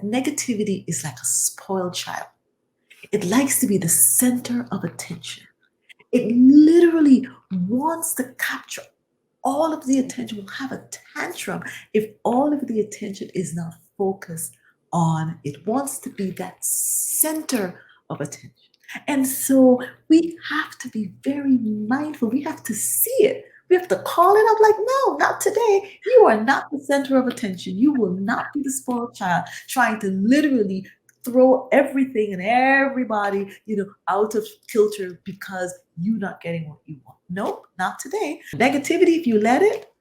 that negativity is like a spoiled child. It likes to be the center of attention. It literally wants to capture all of the attention, will have a tantrum if all of the attention is not focused on it. Wants to be that center of attention. And so we have to be very mindful. We have to see it. We have to call it out like, no, not today. You are not the center of attention. You will not be the spoiled child trying to literally throw everything and everybody, out of kilter because you're not getting what you want. Nope, not today. Negativity, if you let it,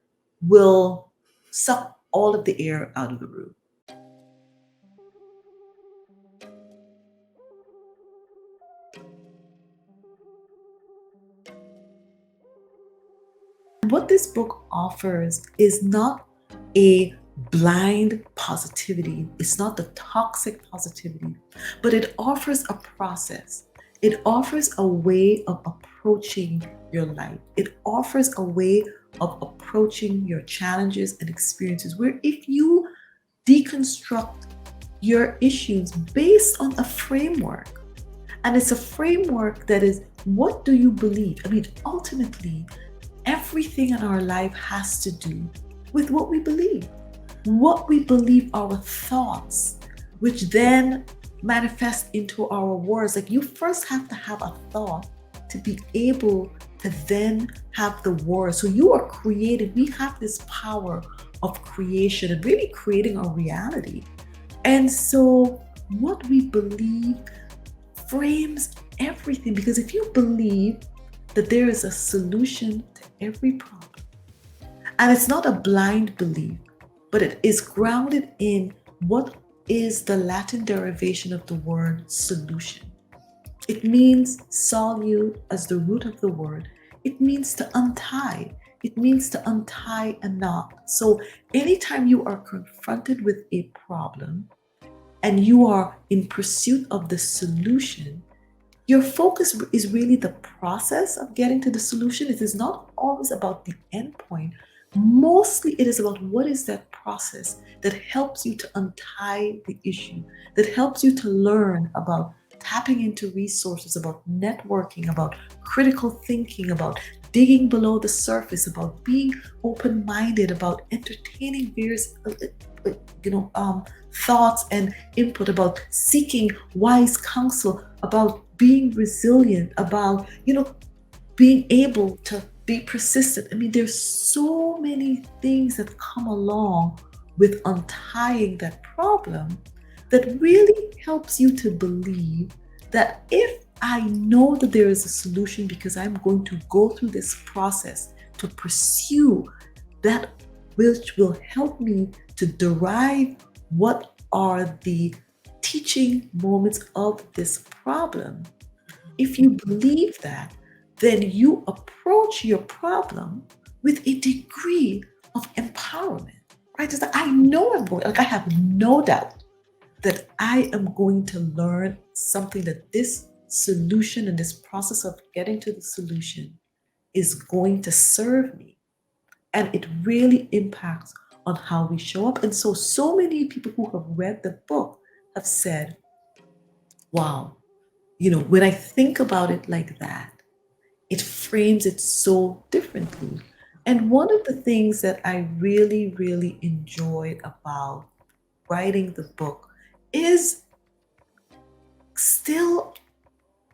will suck all of the air out of the room. What this book offers is not a blind positivity. It's not the toxic positivity, but it offers a process. It offers a way of approaching your life. It offers a way of approaching your challenges and experiences where if you deconstruct your issues based on a framework, and it's a framework that is, what do you believe? I mean, ultimately, everything in our life has to do with what we believe. What we believe, our thoughts, which then manifest into our words. Like, you first have to have a thought to be able to then have the words. So you are creative. We have this power of creation and really creating our reality. And so what we believe frames everything, because if you believe that there is a solution to every problem, and it's not a blind belief, but it is grounded in what is the Latin derivation of the word solution. It means solute as the root of the word. It means to untie. It means to untie a knot. So anytime you are confronted with a problem and you are in pursuit of the solution, your focus is really the process of getting to the solution. It is not always about the end point. Mostly it is about what is that process that helps you to untie the issue, that helps you to learn about tapping into resources, about networking, about critical thinking, about digging below the surface, about being open-minded, about entertaining various thoughts and input, about seeking wise counsel, about being resilient, about being able to be persistent. I mean, there's so many things that come along with untying that problem that really helps you to believe that if I know that there is a solution because I'm going to go through this process to pursue that, which will help me to derive what are the teaching moments of this problem. If you believe that, then you approach your problem with a degree of empowerment, right? It's like, I know I have no doubt that I am going to learn something, that this solution and this process of getting to the solution is going to serve me. And it really impacts on how we show up. And so many people who have read the book have said, wow, when I think about it like that, it frames it so differently. And one of the things that I really, really enjoyed about writing the book is still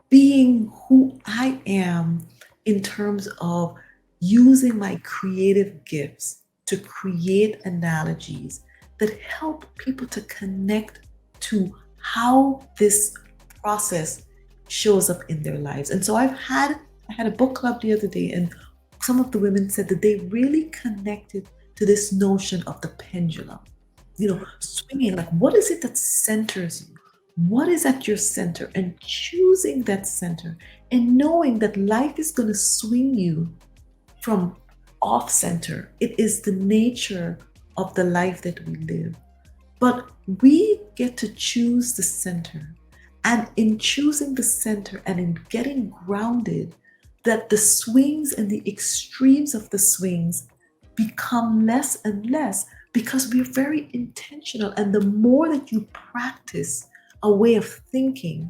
being who I am in terms of using my creative gifts to create analogies that help people to connect to how this process shows up in their lives. And so I had a book club the other day, and some of the women said that they really connected to this notion of the pendulum, swinging, like, what is it that centers you? What is at your center? And choosing that center and knowing that life is going to swing you from off center. It is the nature of the life that we live. But we get to choose the center. And in choosing the center and in getting grounded, that the swings and the extremes of the swings become less and less, because we're very intentional. And the more that you practice a way of thinking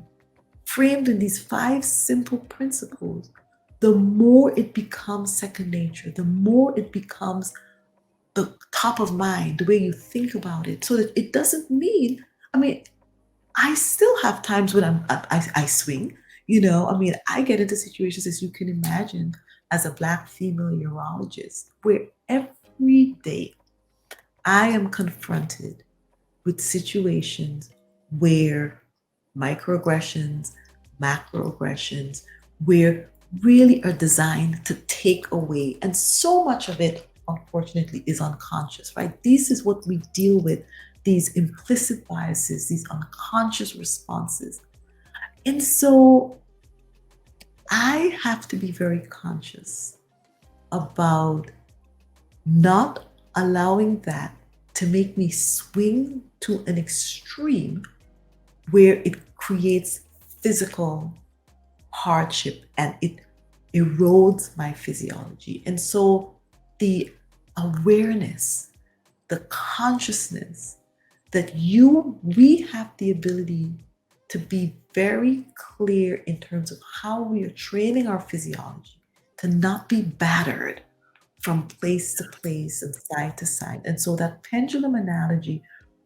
framed in these five simple principles, the more it becomes second nature, the more it becomes the top of mind, the way you think about it. So that it doesn't mean, I mean, I still have times when I swing, I mean, I get into situations, as you can imagine, as a Black female urologist, where every day I am confronted with situations where microaggressions, macroaggressions, where really are designed to take away. And so much of it, unfortunately, is unconscious, right? This is what we deal with, these implicit biases, these unconscious responses. And so I have to be very conscious about not allowing that to make me swing to an extreme where it creates physical hardship and it erodes my physiology. And so the awareness, the consciousness that we have the ability to be very clear in terms of how we are training our physiology to not be battered from place to place and side to side. And so that pendulum analogy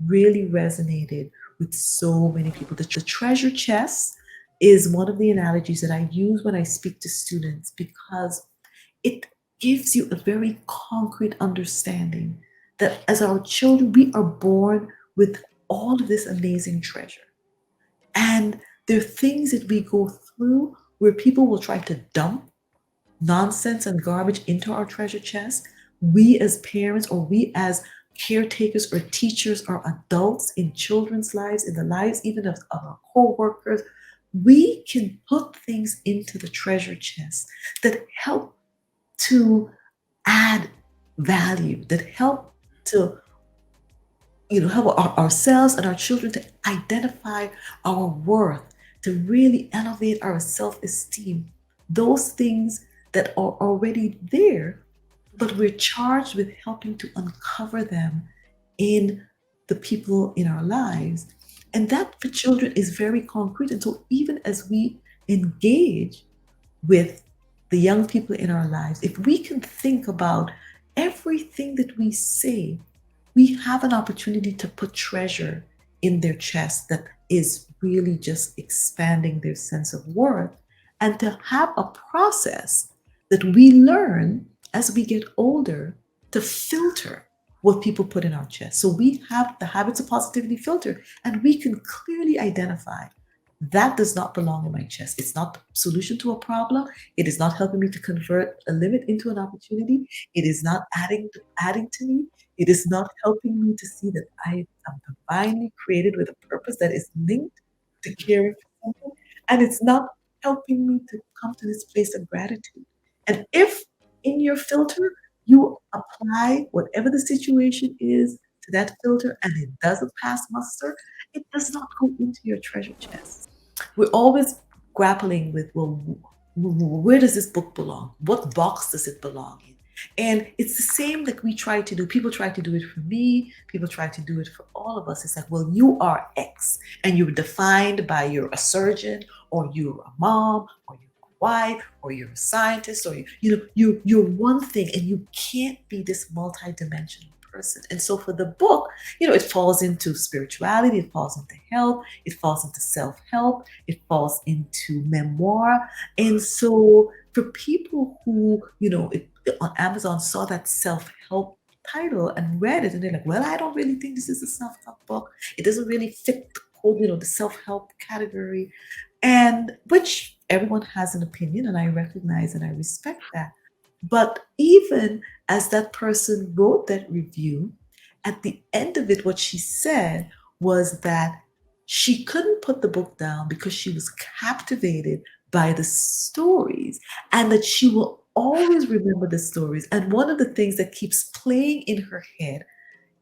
really resonated with so many people. The treasure chest is one of the analogies that I use when I speak to students because it gives you a very concrete understanding that as our children, we are born with all of this amazing treasure. And there are things that we go through where people will try to dump nonsense and garbage into our treasure chest. We as parents, or we as caretakers or teachers or adults in children's lives, in the lives even of our co-workers, we can put things into the treasure chest that help to add value, that help to help ourselves and our children to identify our worth, to really elevate our self-esteem. Those things that are already there, but we're charged with helping to uncover them in the people in our lives. And that for children is very concrete. And so even as we engage with the young people in our lives, if we can think about everything that we say, we have an opportunity to put treasure in their chest that is really just expanding their sense of worth, and to have a process that we learn as we get older to filter what people put in our chest. So we have the habits of positivity filter, and we can clearly identify that does not belong in my chest. It's not the solution to a problem. It is not helping me to convert a limit into an opportunity. It is not adding to me. It is not helping me to see that I am divinely created with a purpose that is linked to caring for someone. And it's not helping me to come to this place of gratitude. And if in your filter you apply whatever the situation is to that filter and it doesn't pass muster, it does not go into your treasure chest. We're always grappling with, well, where does this book belong? What box does it belong in? And it's the same that we try to do. People try to do it for me. People try to do it for all of us. It's like, well, you are X and you're defined by you're a surgeon or you're a mom or you're a wife or you're a scientist or you're one thing and you can't be this multidimensional person. And so for the book, it falls into spirituality, it falls into health, it falls into self-help, it falls into memoir. And so for people who, on Amazon saw that self-help title and read it, and they're like, well, I don't really think this is a self-help book. It doesn't really fit the code, the self-help category. And which everyone has an opinion, and I recognize and I respect that. But even as that person wrote that review, at the end of it, what she said was that she couldn't put the book down because she was captivated by the stories and that she will always remember the stories. And one of the things that keeps playing in her head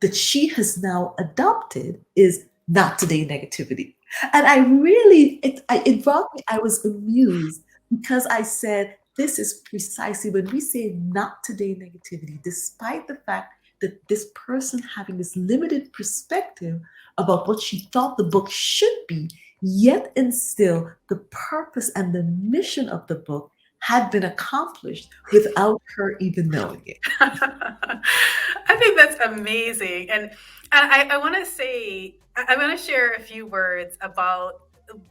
that she has now adopted is not today negativity. And I really, it brought me, I was amused because I said, this is precisely when we say not today negativity, despite the fact that this person having this limited perspective about what she thought the book should be, yet and still the purpose and the mission of the book had been accomplished without her even knowing it. I think that's amazing. And I want to say, I want to share a few words about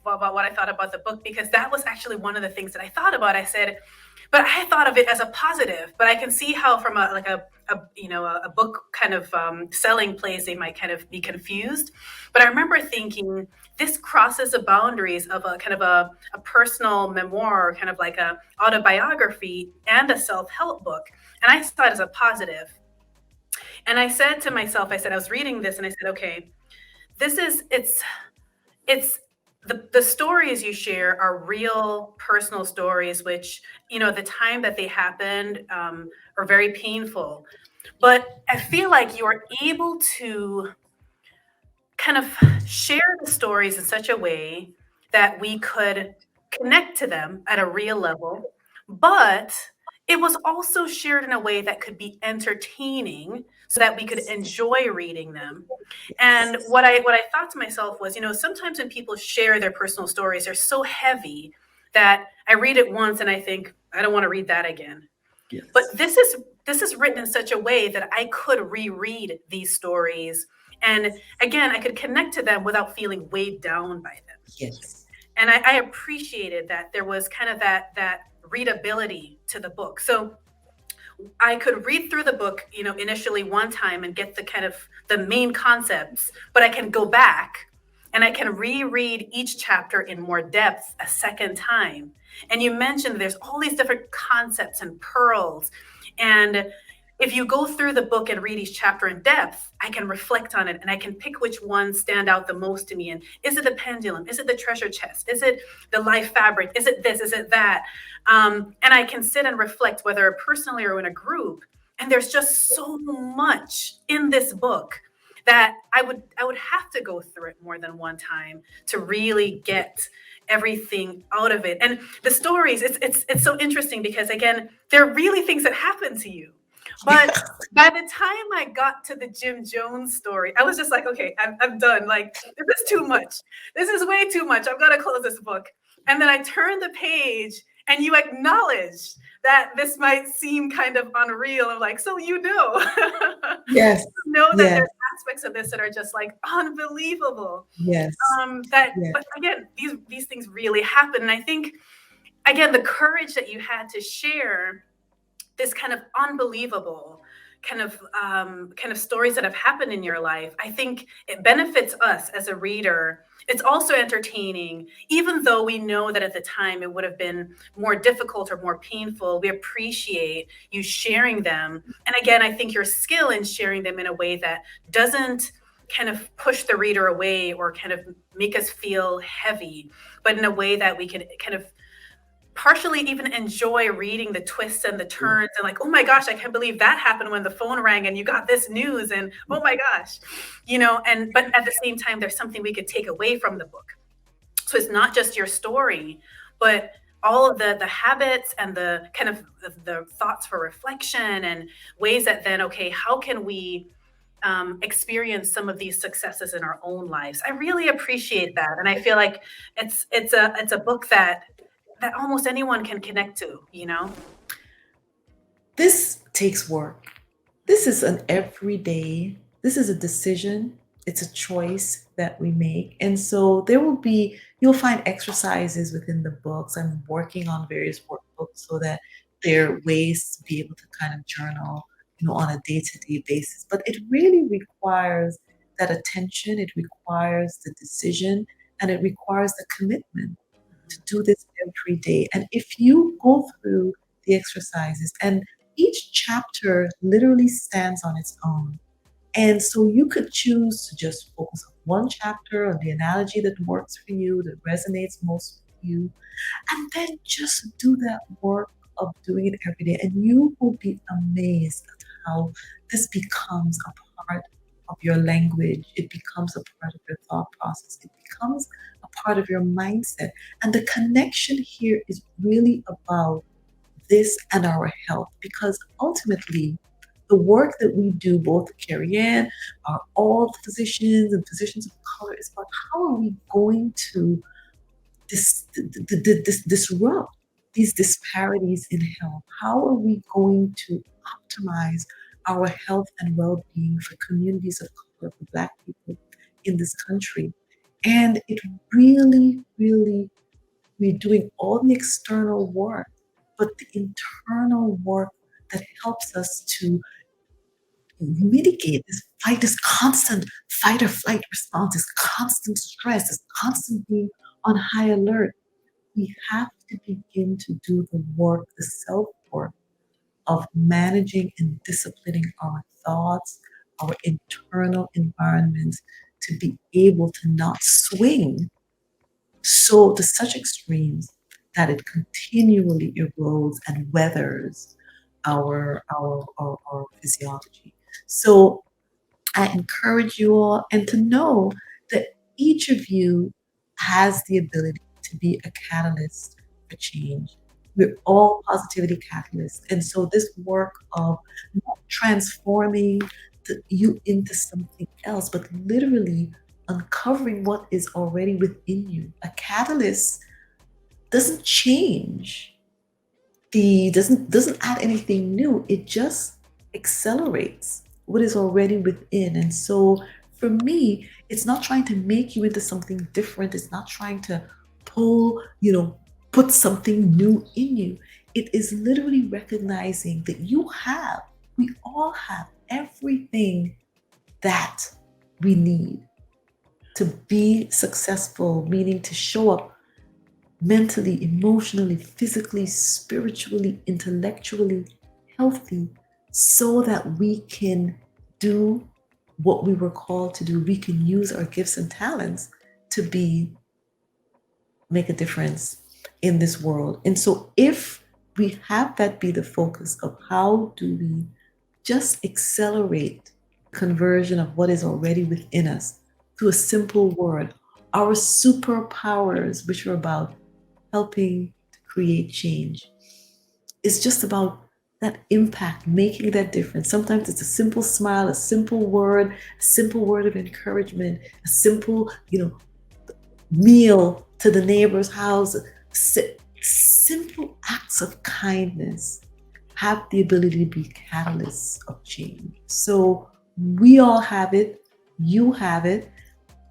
what I thought about the book, because that was actually one of the things that I thought about. I said, but I thought of it as a positive, but I can see how from a book kind of selling place, they might kind of be confused. But I remember thinking this crosses the boundaries of a kind of a personal memoir, kind of like a autobiography and a self-help book. And I saw it as a positive. And I said to myself, I was reading this and I said, okay, it's the stories you share are real personal stories, which, the time that they happened are very painful. But I feel like you're able to kind of share the stories in such a way that we could connect to them at a real level, but it was also shared in a way that could be entertaining so that we could enjoy reading them. And what I thought to myself was, sometimes when people share their personal stories, they're so heavy that I read it once and I think, I don't want to read that again. Yes. But this is written in such a way that I could reread these stories. And again, I could connect to them without feeling weighed down by them. Yes. And I appreciated that there was kind of that readability to the book. So I could read through the book, initially one time and get the kind of the main concepts, but I can go back and I can reread each chapter in more depth a second time. And you mentioned there's all these different concepts and pearls. And if you go through the book and read each chapter in depth, I can reflect on it and I can pick which ones stand out the most to me. And is it the pendulum? Is it the treasure chest? Is it the life fabric? Is it this? Is it that? And I can sit and reflect, whether personally or in a group. And there's just so much in this book that I would have to go through it more than one time to really get everything out of it. And the stories, it's so interesting because, again, they're really things that happen to you. But by the time I got to the Jim Jones story, I was just like, okay, I'm done. Like, this is too much. This is way too much. I've got to close this book. And then I turned the page and you acknowledge that this might seem kind of unreal. I'm like, so you know. Yes. You know that Yes. there's aspects of this that are just like unbelievable. Yes. Yes. But again, these things really happen. And I think, again, the courage that you had to share this kind of unbelievable kind of stories that have happened in your life, I think it benefits us as a reader. It's also entertaining, even though we know that at the time it would have been more difficult or more painful. We appreciate you sharing them. And again, I think your skill in sharing them in a way that doesn't kind of push the reader away or kind of make us feel heavy, but in a way that we can kind of partially even enjoy reading the twists and the turns and like, oh my gosh, I can't believe that happened when the phone rang and you got this news and oh my gosh, but at the same time, there's something we could take away from the book. So it's not just your story, but all of the habits and the kind of the thoughts for reflection and ways that then, okay, how can we experience some of these successes in our own lives? I really appreciate that. And I feel like it's a book that almost anyone can connect to. This takes work. This is an everyday, this is a decision. It's a choice that we make. And so you'll find exercises within the books. I'm working on various workbooks so that there are ways to be able to kind of journal, on a day-to-day basis. But it really requires that attention, it requires the decision, and it requires the commitment to do this every day. And if you go through the exercises, and each chapter literally stands on its own. And so you could choose to just focus on one chapter, on the analogy that works for you, that resonates most with you, and then just do that work of doing it every day. And you will be amazed at how this becomes a part of your language. It becomes a part of your thought process. It becomes a part of your mindset. And the connection here is really about this and our health, because ultimately the work that we do, both Carrie-Ann, all the physicians and physicians of color, is about how are we going to disrupt these disparities in health? How are we going to optimize our health and well-being for communities of color, for Black people in this country? And it really, really, we're doing all the external work, but the internal work that helps us to mitigate this fight, this constant fight or flight response, this constant stress, this constant being on high alert. We have to begin to do the work, the self work of managing and disciplining our thoughts, our internal environments to be able to not swing so to such extremes that it continually erodes and weathers our physiology. So I encourage you all and to know that each of you has the ability to be a catalyst for change. We're all positivity catalysts. And so this work of not transforming you into something else, but literally uncovering what is already within you. A catalyst doesn't change doesn't add anything new. It just accelerates what is already within. And so for me, it's not trying to make you into something different. It's not trying to pull, put something new in you. It is literally recognizing that we all have everything that we need to be successful, meaning to show up mentally, emotionally, physically, spiritually, intellectually healthy so that we can do what we were called to do. We can use our gifts and talents to make a difference in this world. And so if we have that be the focus of how do we just accelerate conversion of what is already within us through a simple word, our superpowers, which are about helping to create change. It's just about that impact, making that difference. Sometimes it's a simple smile, a simple word of encouragement, a simple, meal to the neighbor's house. Simple acts of kindness have the ability to be catalysts of change. So we all have it. You have it.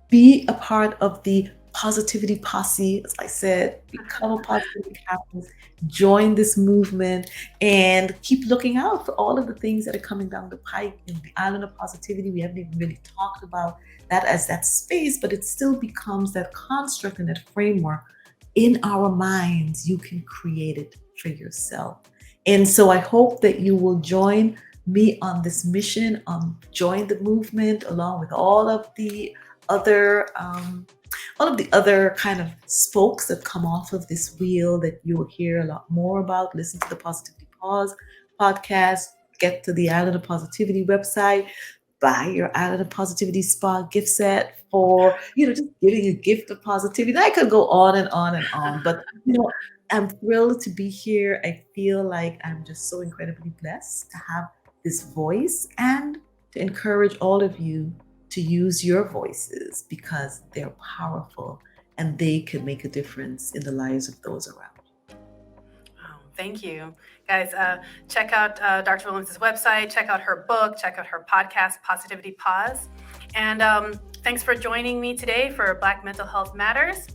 Be a part of the positivity posse, as I said, become a positivity catalyst, join this movement, and keep looking out for all of the things that are coming down the pipe in the island of positivity. We haven't even really talked about that as that space, but it still becomes that construct and that framework in our minds. You can create it for yourself. And so I hope that you will join me on this mission, join the movement along with all of the other kind of spokes that come off of this wheel that you will hear a lot more about. Listen to the Positivity Pause podcast, get to the Island of Positivity website, buy your Island of Positivity Spa gift set for, just giving a gift of positivity. I could go on and on and on, but, I'm thrilled to be here. I feel like I'm just so incredibly blessed to have this voice and to encourage all of you to use your voices because they're powerful and they can make a difference in the lives of those around you. Oh, thank you. Guys, check out Dr. Williams' website, check out her book, check out her podcast, Positivity Pause. And thanks for joining me today for Black Mental Health Matters.